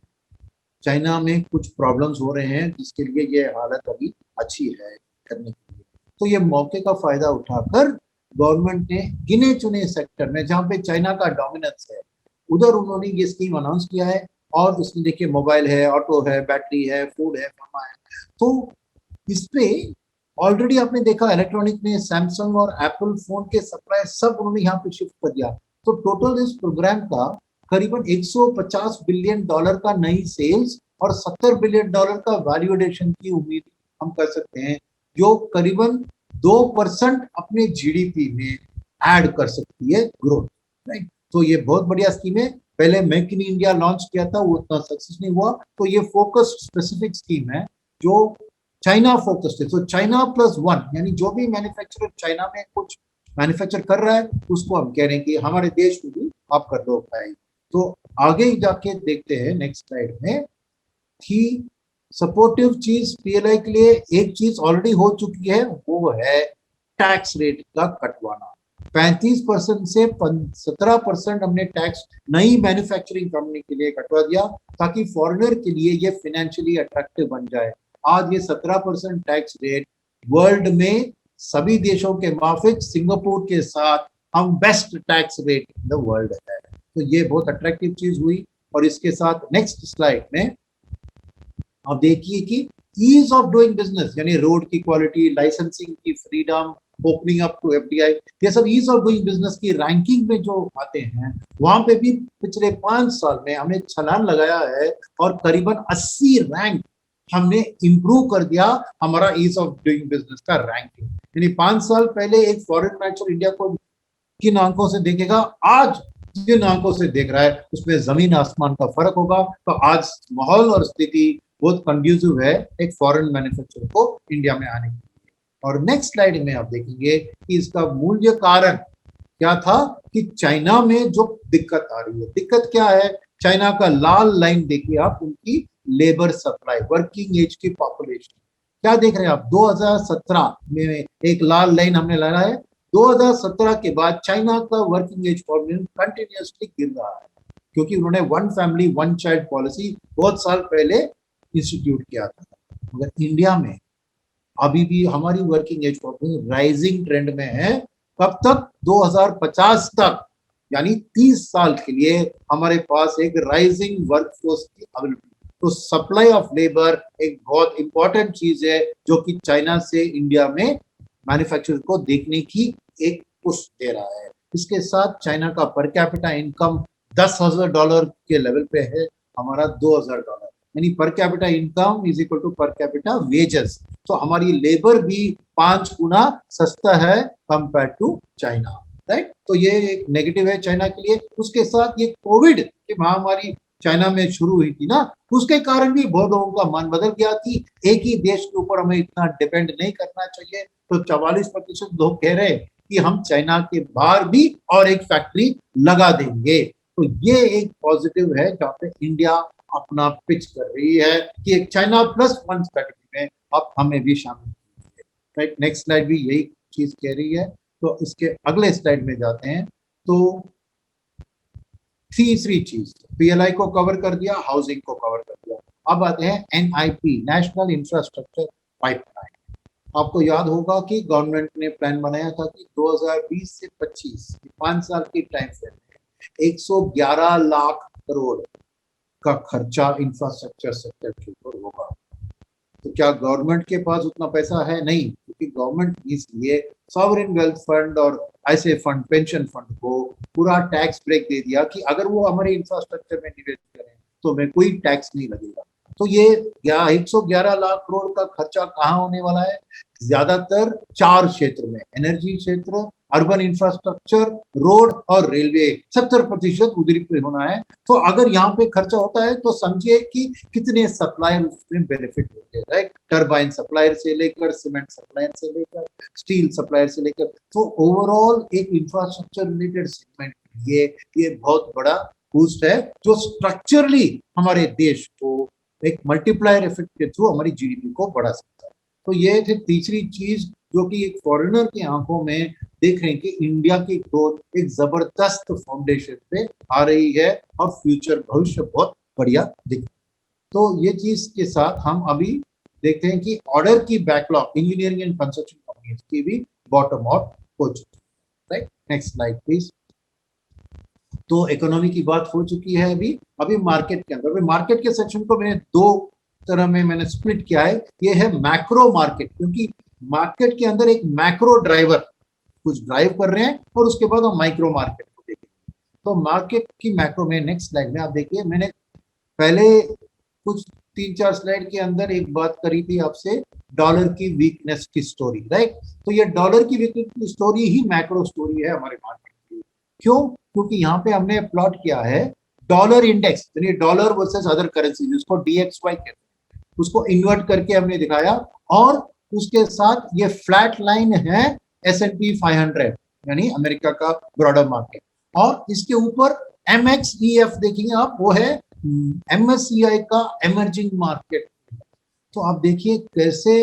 चाइना में कुछ प्रॉब्लम्स हो रहे हैं जिसके लिए ये हालत अभी अच्छी है करने के लिए। तो ये मौके का फायदा उठाकर गवर्नमेंट ने गिने चुने सेक्टर में जहां पे चाइना का डोमिनेंस है उधर उन्होंने ये स्कीम अनाउंस किया है। और उसमें देखिए मोबाइल है, ऑटो है, बैटरी है, फूड है, फार्मा है। तो इसपे ऑलरेडी आपने देखा इलेक्ट्रॉनिक में सैमसंग और एप्पल फोन के सप्लाई सब उन्होंने यहाँ पे शिफ्ट कर दिया। तो टोटल इस प्रोग्राम का करीबन $150 बिलियन का नई सेल्स और $70 बिलियन का वैल्यू एडिशन की उम्मीद हम कर सकते हैं, जो करीबन 2% अपने जीडीपी में ऐड कर सकती है ग्रोथ, राइट। तो ये बहुत बढ़िया स्कीम है। पहले मेक इन इंडिया लॉन्च किया था, वो उतना सक्सेस नहीं हुआ, तो ये फोकस स्पेसिफिक स्कीम है जो चाइना फोकस्ड है। तो चाइना प्लस वन, यानी जो भी मैन्युफैक्चरर चाइना में कुछ मैन्युफैक्चर कर रहा है उसको हम कह रहे हैं कि हमारे देश में भी आप कर दो भाई। तो आगे जाके देखते हैं नेक्स्ट स्लाइड में कि सपोर्टिव चीज पीएलआई के लिए एक चीज ऑलरेडी हो चुकी है, वो है टैक्स रेट का कटवाना। 35% से 17% हमने टैक्स नई मैन्युफैक्चरिंग कंपनी के लिए कटवा दिया, ताकि फॉरेनर के लिए ये फाइनेंशियली अट्रैक्टिव बन जाए। आज ये 17% टैक्स रेट वर्ल्ड में सभी देशों के माफिक सिंगापुर के साथ हम best tax rate in the world है। तो ये बहुत अट्रैक्टिव चीज हुई। और इसके साथ नेक्स्ट स्लाइड में आप देखिए कि ईज ऑफ डूइंग बिजनेस, यानी रोड की क्वालिटी, लाइसेंसिंग की freedom, opening up to FDI, ये सब ईज ऑफ डूइंग बिजनेस की रैंकिंग में जो आते हैं, वहां पे भी पिछले 5 साल में हमने छलांग लगाया है और करीबन 80 रैंक हमने इंप्रूव कर दिया हमारा ईज ऑफ डूइंग बिजनेस का रैंकिंग। यानी 5 साल पहले एक फॉरेन मैनेजर इंडिया को किन आंखों से देखेगा, आज जिन आंखों से देख रहा है उसमें जमीन आसमान का फर्क होगा। तो आज माहौल और स्थिति बहुत कंड्यूसिव है एक फॉरेन मैन्युफैक्चरर को इंडिया में आने के लिए। और नेक्स्ट स्लाइड में आप देखेंगे कि इसका मूल्य कारण क्या था कि चाइना में जो दिक्कत आ रही है। दिक्कत क्या है, चाइना का लाल लाइन देखिए आप, उनकी लेबर सप्लाई, वर्किंग एज की पॉपुलेशन क्या देख रहे हैं आप। 2017 में एक लाल लाइन हमने लगाया है। 2017 के बाद चाइना का वर्किंग एज पॉपुलेशन कंटिन्यूअसली गिर रहा है, क्योंकि उन्होंने one family one child policy बहुत साल पहले इंस्टीट्यूट किया था। मगर इंडिया में अभी भी हमारी working age population rising trend में है। कब तक? 2050 तक, यानी 30 साल के लिए हमारे पास एक राइजिंग वर्कफोर्स की अवेलेबिलिटी। तो सप्लाई ऑफ लेबर एक बहुत इंपॉर्टेंट चीज है जो कि चाइना से इंडिया में मैन्युफैक्चरर को देखने की एक पुश दे रहा है। इसके साथ चाइना का पर कैपिटा इनकम $10,000 के लेवल पे है, हमारा $2,000, यानी per capita income is equal to per capita wages. तो हमारी लेबर भी 5 गुना सस्ता है कंपेयर टू चाइना, राइट। तो ये एक नेगेटिव है चाइना के लिए। उसके साथ ये कोविड की महामारी चाइना में शुरू हुई थी ना, उसके कारण भी बहुत लोगों का मन बदल गया कि एक ही देश के ऊपर हमें इतना डिपेंड नहीं करना चाहिए। तो 44% लोग कह रहे हैं कि हम चाइना के बाहर भी और एक फैक्ट्री लगा देंगे। तो ये एक पॉजिटिव है जहाँ पे इंडिया अपना पिच कर रही है कि एक चाइना प्लस वन स्ट्रेटेजी में आप हमें भी शामिल कीजिए, राइट। नेक्स्ट स्लाइड भी यही चीज कह रही है। तो इसके अगले स्लाइड में जाते हैं। तो तीसरी चीज, पीएलआई को कवर कर दिया, हाउसिंग को कवर कर दिया। अब आते हैं एनआईपी, नेशनल इंफ्रास्ट्रक्चर पाइपलाइन। आपको याद होगा कि गवर्नमेंट ने प्लान बनाया था कि 2020 से 25 5 साल की टाइम फ्रेम में 111 लाख करोड़ का खर्चा इंफ्रास्ट्रक्चर सेक्टर के ऊपर होगा। तो क्या गवर्नमेंट के पास उतना पैसा है? नहीं, क्योंकि गवर्नमेंट इसलिए सॉवरेन वेल्थ फंड और ऐसे फंड, पेंशन फंड को पूरा टैक्स ब्रेक दे दिया कि अगर वो हमारे इंफ्रास्ट्रक्चर में निवेश करें तो हमें कोई टैक्स नहीं लगेगा। तो ये 111 लाख करोड़ का खर्चा कहाँ होने वाला है? ज्यादातर 4 क्षेत्र में, एनर्जी क्षेत्र, अर्बन इंफ्रास्ट्रक्चर, रोड और रेलवे। 70% उधर पे होना है। तो अगर यहाँ पे खर्चा होता है तो समझिए कि कितने सप्लायर उसमें बेनिफिट होते हैं, राइट। टर्बाइन सप्लायर से लेकर, सीमेंट सप्लायर से लेकर, स्टील सप्लायर से लेकर, तो ओवरऑल एक इंफ्रास्ट्रक्चर रिलेटेड सेगमेंट ये बहुत बड़ा बूस्ट है जो स्ट्रक्चरली हमारे देश को एक मल्टीप्लायर इफेक्ट के थ्रू हमारी जीडीपी को बढ़ा सकता है। तो ये थी तीसरी चीज जो कि एक फॉरेनर की आंखों में देख रहे हैं कि इंडिया की ग्रोथ एक जबरदस्त फाउंडेशन पे आ रही है और फ्यूचर भविष्य बहुत बढ़िया दिख रहा है। तो ये चीज के साथ हम अभी देखते हैं कि ऑर्डर की backlog engineering and construction companies की भी बॉटम आउट हो चुकी है, राइट। Next slide please. तो इकोनॉमी की बात हो चुकी है। अभी मार्केट के अंदर, मार्केट के सेक्शन को मैंने 2 तरह में मैंने स्प्लिट किया है। ये है मैक्रो मार्केट, क्योंकि मार्केट के अंदर एक मैक्रो ड्राइवर कुछ ड्राइव कर रहे हैं और उसके बाद हम माइक्रो मार्केट को देखेंगे। तो मार्केट की मैक्रो में नेक्स्ट स्लाइड में आप देखिए, मैंने पहले कुछ 3-4 स्लाइड के अंदर एक बात करी थी आपसे, डॉलर की वीकनेस की स्टोरी, राइट। तो ये डॉलर की वीकनेस की स्टोरी ही मैक्रो स्टोरी है हमारे मार्केट की। क्यों? क्योंकि यहाँ पे हमने प्लॉट किया है डॉलर इंडेक्स, यानी डॉलर वर्सेस अदर करेंसी, जिसको DXY कहते हैं, उसको इन्वर्ट करके हमने दिखाया। और उसके साथ ये फ्लैट लाइन है S&P 500 यानी अमेरिका का ब्रॉडर मार्केट, और इसके ऊपर MXEF देखेंगे आप, वो है MSCI का इमर्जिंग मार्केट। तो आप देखिए कैसे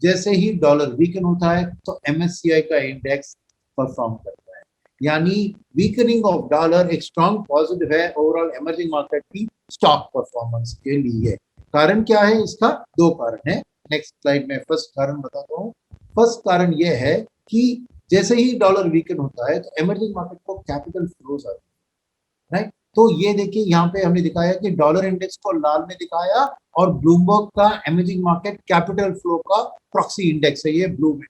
जैसे ही डॉलर वीकन होता है तो MSCI का इंडेक्स परफॉर्म करता है, यानी वीकनिंग ऑफ डॉलर एक स्ट्रॉन्ग पॉजिटिव है ओवरऑल इमर्जिंग मार्केट की स्टॉक परफॉर्मेंस के लिए। कारण क्या है इसका? दो कारण है। नेक्स्ट स्लाइड में फर्स्ट कारण बताता हूँ। फर्स्ट कारण यह है कि जैसे ही डॉलर वीकन होता है तो इमर्जिंग मार्केट को कैपिटल फ्लोज आते हैं, राइट। तो ये देखिए यहाँ पे हमने दिखाया कि डॉलर इंडेक्स को लाल में दिखाया, और ब्लूमबर्ग का इमर्जिंग मार्केट कैपिटल फ्लो का प्रॉक्सी इंडेक्स है ये ब्लू में।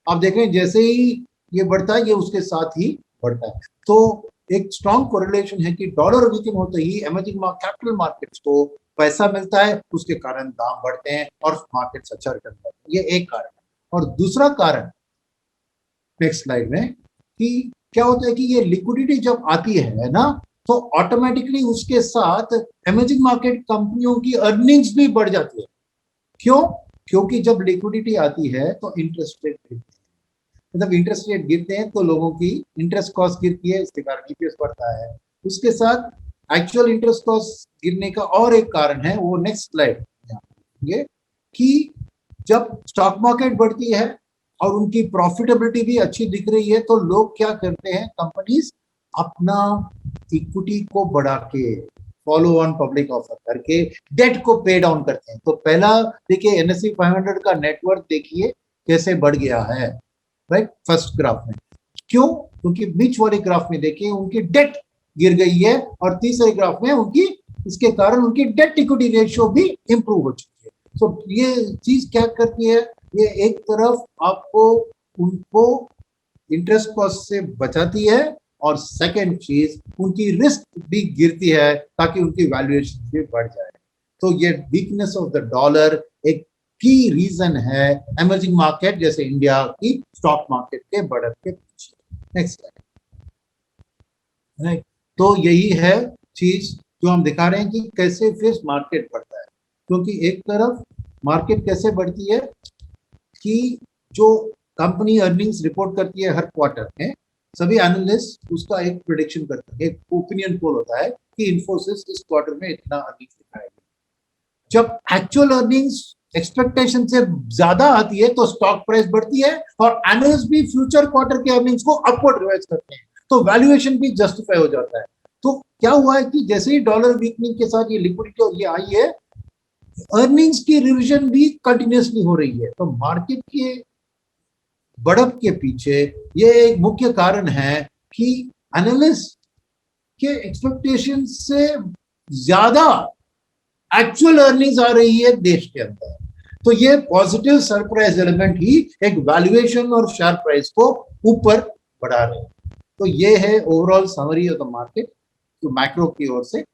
आप देख रहे हैं जैसे ही ये बढ़ता है ये उसके साथ ही बढ़ता है। तो एक स्ट्रॉन्ग कोरिलेशन है कि डॉलर वीकन होते ही इमर्जिंग कैपिटल मार्केट्स को पैसा मिलता है, उसके कारण दाम बढ़ते हैं और मार्केट्स अच्छा रिटर्न करते हैं। ये एक कारण है। और दूसरा कारण नेक्स्ट स्लाइड में कि क्या होता है कि ये लिक्विडिटी जब आती है ना, तो ऑटोमेटिकली उसके साथ इमर्जिंग मार्केट कंपनियों की अर्निंग्स भी बढ़ जाती है। क्यों? क्योंकि जब लिक्विडिटी आती है तो इंटरेस्ट रेट गिरते हैं, मतलब इंटरेस्ट रेट गिरते हैं तो लोगों की इंटरेस्ट कॉस्ट गिरती है, इसके कारण EPS बढ़ता है। उसके साथ एक्चुअल इंटरेस्ट कॉस्ट गिरने का और एक कारण है, वो नेक्स्ट स्लाइड ये कि जब स्टॉक मार्केट बढ़ती है और उनकी प्रॉफिटेबिलिटी भी अच्छी दिख रही है, तो लोग क्या करते हैं, कंपनीज अपना इक्विटी को बढ़ा के फॉलो ऑन पब्लिक ऑफर करके डेट को पे डाउन करते हैं। तो पहला देखिए NSE 500 का नेटवर्थ देखिए कैसे बढ़ गया है, राइट, फर्स्ट ग्राफ में। क्यों? क्योंकि बीच वाले ग्राफ में देखिए उनकी डेट गिर गई है, और तीसरे ग्राफ में उनकी इसके कारण उनकी डेट इक्विटी रेशियो भी इंप्रूव हो चुकी है। तो ये चीज क्या करती है, ये एक तरफ आपको उनको इंटरेस्ट कॉस्ट से बचाती है, और सेकंड चीज उनकी रिस्क भी गिरती है ताकि उनकी वैल्यूएशन भी बढ़ जाए। तो ये वीकनेस ऑफ द डॉलर एक की रीजन है इमर्जिंग मार्केट जैसे इंडिया की स्टॉक मार्केट के बढ़त के पीछे। Next slide, right. तो यही है चीज जो हम दिखा रहे हैं कि कैसे फिर मार्केट बढ़ता है। क्योंकि एक तरफ मार्केट कैसे बढ़ती है कि जो कंपनी अर्निंग्स रिपोर्ट करती है हर क्वार्टर में, सभी एनालिस्ट उसका एक प्रेडिक्शन करते हैं, एक ओपिनियन पोल होता है कि इन्फोसिस इस क्वार्टर में इतना अर्निंग्स दिखाएगी। जब एक्चुअल अर्निंग्स एक्सपेक्टेशन से ज्यादा आती है तो स्टॉक प्राइस बढ़ती है, और एनालिस्ट भी फ्यूचर क्वार्टर के अर्निंग्स को अपवर्ड रिवाइज करते हैं, तो वैल्यूएशन भी जस्टिफाई हो जाता है। तो क्या हुआ है कि जैसे ही डॉलर वीकनिंग के साथ ये लिक्विडिटी और ये आई है, अर्निंग्स की रिविजन भी कंटिन्यूसली हो रही है। तो मार्केट के बढ़त के पीछे ये एक मुख्य कारण है कि एनालिस्ट के एक्सपेक्टेशन से ज्यादा एक्चुअल अर्निंग्स आ रही है देश के अंदर। तो ये पॉजिटिव सरप्राइज एलिमेंट ही एक वैल्यूएशन और शेयर प्राइस को ऊपर बढ़ा रहे हैं। तो ये है overall summary of the market तो मैक्रो की ओर से।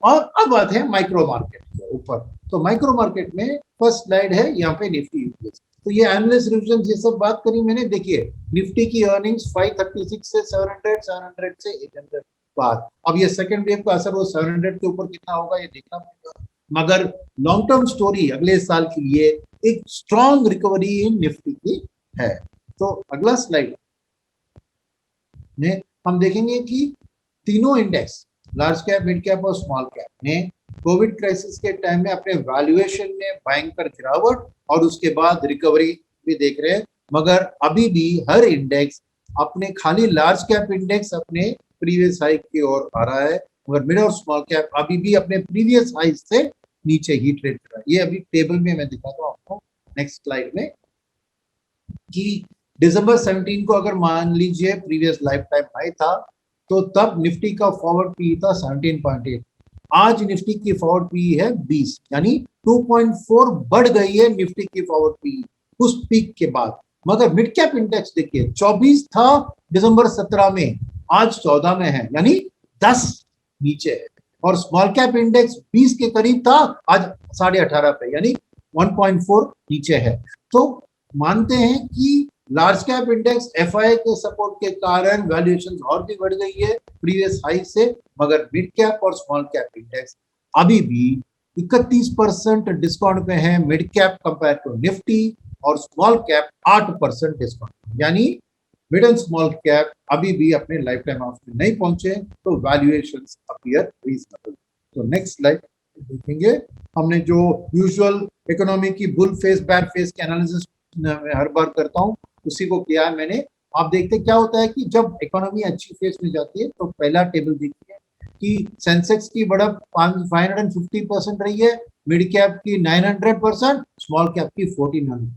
और अब बात है माइक्रो मार्केट के ऊपर। तो माइक्रो मार्केट में फर्स्ट स्लाइड है यहाँ पे निफ्टी यूपीएस। तो ये एनालिस्ट रिविजन ये सब बात करी मैंने। देखिए निफ्टी की अर्निंग्स 536 से 700, 700 से 800 बार। अब ये सेकंड वेव का असर वो 700 के ऊपर कितना होगा ये देखना पड़ेगा, मगर लॉन्ग टर्म स्टोरी अगले साल के लिए एक स्ट्रॉन्ग रिकवरी इन निफ्टी की है। तो अगला स्लाइड में हम देखेंगे कि तीनों index large cap, mid cap और स्मॉल कैप ने कोविड क्राइसिस के टाइम में अपने वैल्यूएशन में भयंकर गिरावट और उसके बाद रिकवरी भी देख रहे हैं। मगर अभी भी हर इंडेक्स अपने, खाली लार्ज कैप इंडेक्स अपने प्रीवियस हाई की ओर आ रहा है, मगर मिड और स्मॉल कैप अभी भी अपने प्रीवियस हाई से नीचे ही ट्रेड कर रहा है। ये अभी टेबल में मैं दिखाता हूँ आपको नेक्स्ट स्लाइड में कि दिसंबर 17 को अगर मान लीजिए प्रीवियस लाइफ टाइम हाई था, तो तब निफ्टी का फॉरवर्ड पी था 17.8। आज निफ्टी की फॉरवर्ड पी है 20, यानी 2.4 बढ़ गई है निफ्टी की फॉरवर्ड पी उस पीक के बाद। मगर मिड कैप इंडेक्स देखिए 24 था दिसंबर 17 में, आज 14 में है, यानी 10 नीचे है। और स्मॉल कैप इंडेक्स 20 के करीब था, आज 18.5 पे, यानी 1.4 नीचे है। तो मानते हैं कि लार्ज कैप इंडेक्स एफआई के सपोर्ट के कारण वैल्यूएशन और भी बढ़ गई है प्रीवियस हाई से, मगर मिड कैप और स्मॉल कैप इंडेक्स अभी भी 31% डिस्काउंट पे है mid cap compare to Nifty, और स्मॉल कैप 8% डिस्काउंट, यानी मिड एंड स्मॉल कैप अभी भी अपने लाइफ टाइम हाउस में नहीं पहुंचे, तो वैल्यूएशन अपीयर रीजनेबल। तो नेक्स्ट स्लाइड देखेंगे, हमने जो यूजुअल इकोनॉमी की बुल फेस बैर फेस के एनालिसिस हर बार करता हूं उसी को किया है मैंने। आप देखते क्या होता है कि जब इकोनॉमी अच्छी फेस में जाती है तो पहला टेबल देखिए कि सेंसेक्स की बढ़त 550% रही है, मिड कैप की 900%, स्मॉल कैप की 1400,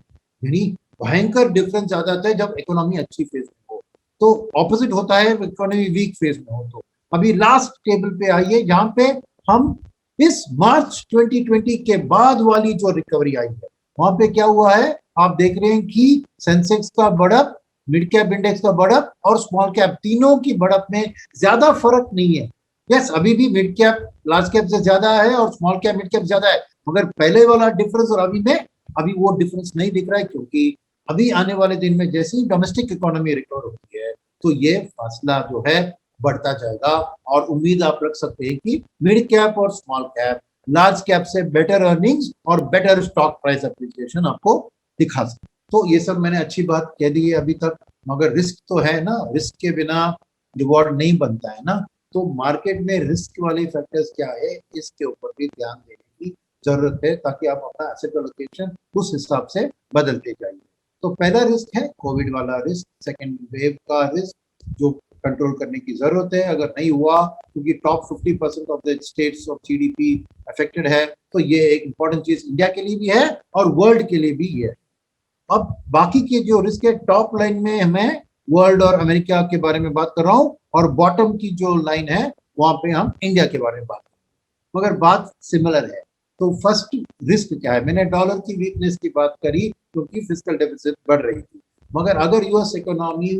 यानी भयंकर डिफरेंस आ जाता है जब इकोनॉमी अच्छी फेज में हो। तो ऑपोजिट होता है इकोनॉमी वीक फेज में हो। तो अभी लास्ट टेबल पे आइए जहां पे हम इस मार्च 2020 के बाद वाली जो रिकवरी आई है वहां पे क्या हुआ है, आप देख रहे हैं कि सेंसेक्स का बढ़त, मिड कैप इंडेक्स का बढ़त और स्मॉल कैप तीनों की बढ़त में ज्यादा फर्क नहीं है। यस, अभी भी मिड कैप लार्ज कैप से ज्यादा है और स्मॉल कैप मिड कैप ज्यादा है, मगर पहले वाला डिफरेंस और अभी में अभी वो डिफरेंस नहीं दिख रहा है, क्योंकि अभी आने वाले दिन में जैसे ही डोमेस्टिक इकोनॉमी रिकवर होती है तो ये फासला जो है बढ़ता जाएगा, और उम्मीद आप रख सकते हैं कि मिड कैप और स्मॉल कैप लार्ज कैप से बेटर अर्निंग्स और बेटर स्टॉक प्राइस एप्रिसिएशन आपको दिखा सकते। तो ये सब मैंने अच्छी बात कह दी है अभी तक, मगर रिस्क तो है ना, रिस्क के बिना रिवॉर्ड नहीं बनता है ना। तो मार्केट में रिस्क वाले फैक्टर्स क्या है, इसके ऊपर भी ध्यान देने की जरूरत है, ताकि आप अपना एसेट एलोकेशन उस हिसाब से बदलते जाइए। तो पहला रिस्क है कोविड वाला रिस्क, सेकेंड वेव का रिस्क जो कंट्रोल करने की जरूरत है, अगर नहीं हुआ क्योंकि top 50% of the states of GDP affected है, तो ये एक इंपॉर्टेंट चीज इंडिया के लिए भी है और वर्ल्ड के लिए भी है। अब बाकी के जो रिस्क है, टॉप लाइन में मैं वर्ल्ड और अमेरिका के बारे में बात कर रहा हूं, और बॉटम की जो लाइन है वहां पे हम इंडिया के बारे में बात कर रहे हैं, मगर बात सिमिलर है। तो फर्स्ट रिस्क क्या है, मैंने डॉलर की वीकनेस की बात करी क्योंकि फिजिकल डेफिसिट बढ़ रही थी, मगर अगर यूएस इकोनॉमी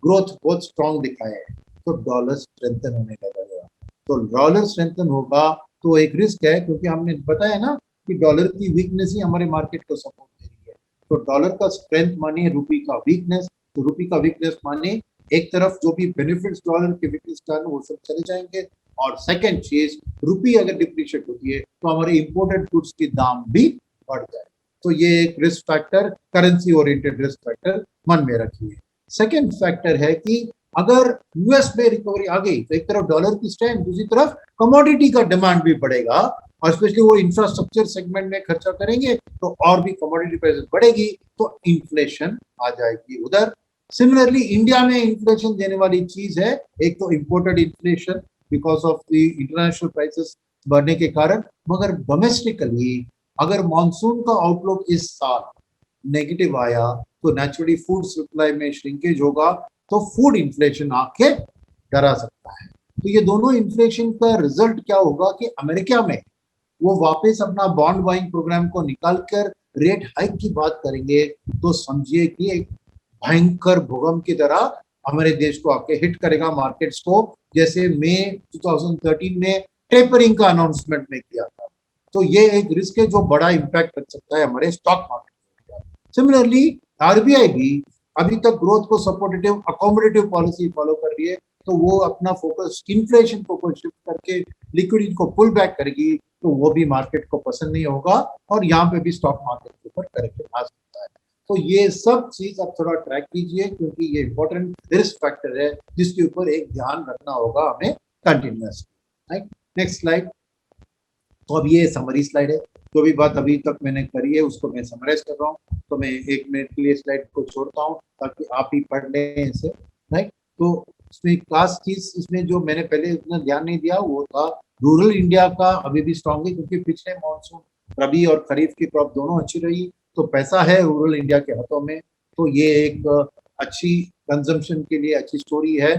ग्रोथ बहुत स्ट्रांग दिखाया है तो डॉलर स्ट्रेंथन होने लगेगा। तो डॉलर स्ट्रेंथन होगा तो एक रिस्क है, क्योंकि हमने बताया ना कि डॉलर की वीकनेस ही हमारे मार्केट को सपोर्ट दे रही है। तो डॉलर का स्ट्रेंथ माने रूपी का वीकनेस, तो रूपी का वीकनेस माने एक तरफ जो भी बेनिफिट्स डॉलर के वीकनेस का वो सब चले जाएंगे, और सेकंड चीज रूपी अगर डिप्रिशिएट होती है तो हमारे इंपोर्टेड गुड्स के दाम भी बढ़ जाए। तो ये एक risk factor, currency oriented risk factor मन में रखिए। सेकेंड फैक्टर है कि अगर यूएस में रिकवरी आ गई तो एक तरफ डॉलर की स्ट्रेंथ, दूसरी तरफ कमोडिटी का डिमांड भी बढ़ेगा, और स्पेशली वो इंफ्रास्ट्रक्चर सेगमेंट में खर्चा करेंगे तो और भी कमोडिटी प्राइसेस बढ़ेगी, तो इन्फ्लेशन आ जाएगी उधर। सिमिलरली इंडिया में इन्फ्लेशन देने वाली चीज है, एक तो imported inflation because of the international prices बढ़ने के कारण, मगर डोमेस्टिकली अगर मानसून का आउटलुक इस साल नेगेटिव आया तो नेचुरली फूड सप्लाई में श्रिंकेज होगा, तो फूड इन्फ्लेशन आके डरा सकता है। तो ये दोनों इन्फ्लेशन का रिजल्ट क्या होगा कि अमेरिका में वो वापस अपना बॉन्ड बाइंग प्रोग्राम को निकाल कर रेट हाइक की बात करेंगे, तो समझिए कि एक भयंकर भूकंप की तरह हमारे देश को आके हिट करेगा, मार्केट्स को, जैसे मई 2013 में टेपरिंग का अनाउंसमेंट में किया था। तो ये एक रिस्क है जो बड़ा इंपैक्ट कर सकता है हमारे स्टॉक मार्केट। सिमिलरली आरबीआई भी अभी तक ग्रोथ को सपोर्टेटिव अकोमोडेटिव पॉलिसी फॉलो कर रही है, तो वो अपना फोकस इन्फ्लेशन को शिफ्ट करके लिक्विडिटी को पुल बैक करेगी, तो वो भी मार्केट को पसंद नहीं होगा, और यहाँ पे भी स्टॉक मार्केट के ऊपर करेक्शन आ सकता है। तो ये सब चीज आप थोड़ा ट्रैक कीजिए, क्योंकि ये इंपॉर्टेंट रिस्क फैक्टर है जिसके ऊपर एक ध्यान रखना होगा हमें कंटिन्यूअसली। Right, next slide. तो अब ये समरी स्लाइड है, जो भी बात अभी तक मैंने करी है उसको मैं समराइज कर रहा हूँ, तो मैं 1 मिनट के लिए स्लाइड को छोड़ता हूँ ताकि आप ही पढ़ लें इसे। राइट, तो इसमें खास चीज इसमें जो मैंने पहले उतना ध्यान नहीं दिया वो था रूरल इंडिया का अभी भी स्ट्रांग है, क्योंकि पिछले मानसून रबी और खरीफ की क्रॉप दोनों अच्छी रही, तो पैसा है रूरल इंडिया के हाथों में, तो ये एक अच्छी कंजम्पशन के लिए अच्छी स्टोरी है।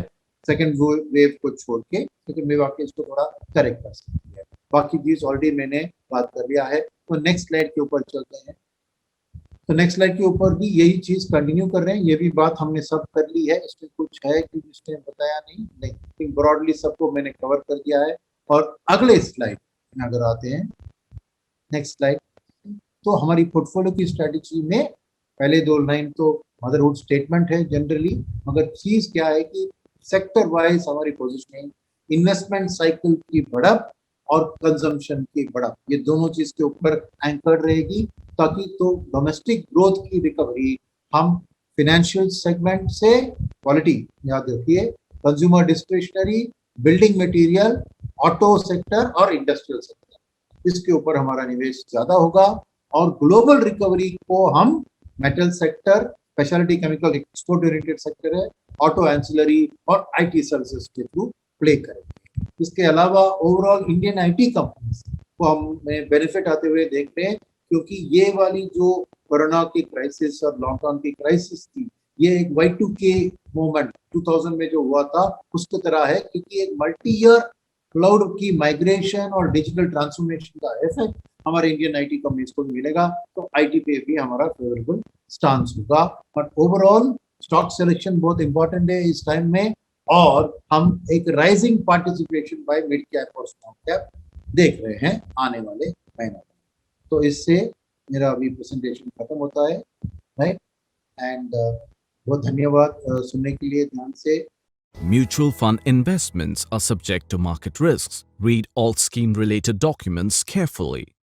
सेकेंड वेव को छोड़ के सेकेंड वेव आके इसको थोड़ा करेक्ट कर सकती है, बाकी चीज ऑलरेडी मैंने बात कर लिया है। तो नेक्स्ट स्लाइड के ऊपर चलते हैं। तो नेक्स्ट स्लाइड के ऊपर भी यही चीज कंटिन्यू कर रहे हैं, ये भी बात हमने सब कर ली है, इसमें कुछ है कि जिसने बताया नहीं, ब्रॉडली सबको मैंने कवर कर दिया है। और अगले स्लाइड में अगर आते हैं, नेक्स्ट स्लाइड, तो हमारी पोर्टफोलियो की स्ट्रेटेजी में पहले 2 लाइन तो मदरहुड स्टेटमेंट है जनरली, मगर चीज क्या है कि सेक्टर वाइज हमारी पोजीशनिंग, इन्वेस्टमेंट साइकिल की बढ़त और कंजम्पशन की बढ़त, ये दोनों चीज के ऊपर एंकर्ड रहेगी, ताकि तो डोमेस्टिक ग्रोथ की रिकवरी हम फाइनेंशियल सेगमेंट से, क्वालिटी याद रखिए, consumer discretionary, building material, auto sector और इंडस्ट्रियल सेक्टर, इसके ऊपर हमारा निवेश ज्यादा होगा। और ग्लोबल रिकवरी को हम metal sector, speciality chemical export oriented sector है, ऑटो एंसिलरी और आईटी सर्विसेज के थ्रू प्ले करेंगे। इसके अलावा ओवरऑल इंडियन आईटी कंपनीज को हमें बेनिफिट आते हुए देख रहे हैं, क्योंकि ये वाली जो कोरोना की क्राइसिस और लॉकडाउन की क्राइसिस थी, ये एक Y2K मोमेंट 2000 में जो हुआ था उसकी तरह है, क्योंकि एक मल्टी ईयर क्लाउड की माइग्रेशन और डिजिटल ट्रांसफॉर्मेशन का इफेक्ट हमारे इंडियन आईटी कंपनीज को मिलेगा, तो आईटी पे भी हमारा फेवरेबल स्टांस होगा। बट ओवरऑल स्टॉक सिलेक्शन बहुत इंपॉर्टेंट है इस टाइम में, और हम एक rising participation by mid cap और स्मॉल कैप देख रहे हैं आने वाले महीनों में। तो इससे मेरा अभी प्रेजेंटेशन खत्म होता है, राइट। एंड बहुत धन्यवाद सुनने के लिए ध्यान से।
Mutual fund investments are subject to market risks. Read all scheme related documents carefully.